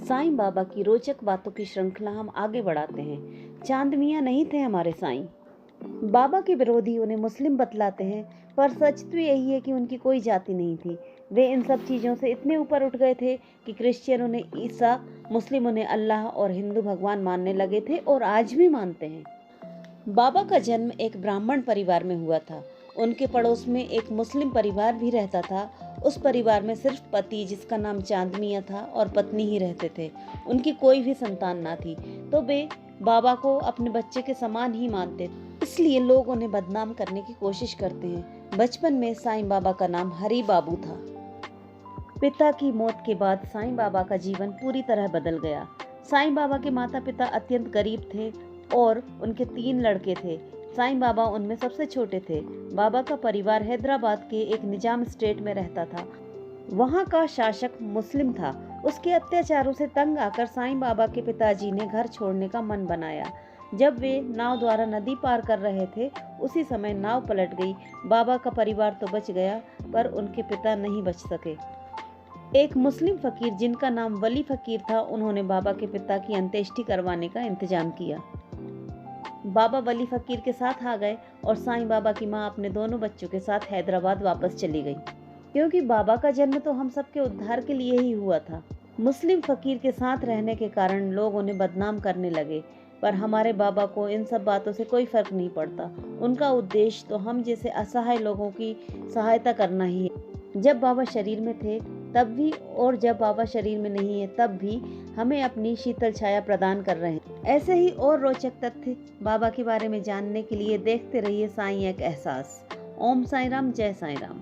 साईं बाबा की रोचक बातों की श्रृंखला हम आगे बढ़ाते हैं। चांद मियां नहीं थे हमारे साईं। बाबा के विरोधी उन्हें मुस्लिम बतलाते हैं, पर सच तो यही है कि उनकी कोई जाति नहीं थी। वे इन सब चीज़ों से इतने ऊपर उठ गए थे कि क्रिश्चियन उन्हें ईसा, मुस्लिम उन्हें अल्लाह और हिंदू भगवान मानने लगे थे और आज भी मानते हैं। बाबा का जन्म एक ब्राह्मण परिवार में हुआ था। उनके पड़ोस में एक मुस्लिम परिवार भी रहता था। उस परिवार में सिर्फ पति, जिसका नाम चांद मियां था, और पत्नी ही रहते थे। उनकी कोई भी संतान ना थी, तो वे बाबा को अपने बच्चे के समान ही मानते थे। इसलिए लोग उन्हें बदनाम करने की कोशिश करते हैं। बचपन में साईं बाबा का नाम हरि बाबू था। पिता की मौत के बाद साईं बाबा का जीवन पूरी तरह बदल गया। साईं बाबा के माता पिता अत्यंत गरीब थे और उनके 3 लड़के थे। साईं बाबा उनमें सबसे छोटे थे। बाबा का परिवार हैदराबाद के एक निजाम स्टेट में रहता था। वहाँ का शासक मुस्लिम था। उसके अत्याचारों से तंग आकर साईं बाबा के पिताजी ने घर छोड़ने का मन बनाया। जब वे नाव द्वारा नदी पार कर रहे थे, उसी समय नाव पलट गई। बाबा का परिवार तो बच गया, पर उनके पिता नहीं बच सके। एक मुस्लिम फकीर, जिनका नाम वली फकीर था, उन्होंने बाबा के पिता की अंत्येष्टि करवाने का इंतजाम किया। बाबा वली फकीर के साथ आ गए और साईं बाबा की मां अपने दोनों बच्चों के साथ हैदराबाद वापस चली गई, क्योंकि बाबा का जन्म तो हम सबके उद्धार के लिए ही हुआ था। मुस्लिम फकीर के साथ रहने के कारण लोग उन्हें बदनाम करने लगे, पर हमारे बाबा को इन सब बातों से कोई फर्क नहीं पड़ता। उनका उद्देश्य तो हम जैसे असहाय लोगों की सहायता करना ही है। जब बाबा शरीर में थे तब भी, और जब बाबा शरीर में नहीं है तब भी हमें अपनी शीतल छाया प्रदान कर रहे हैं। ऐसे ही और रोचक तथ्य बाबा के बारे में जानने के लिए देखते रहिए साईं एक एहसास। ओम साईं राम, जय साईं राम।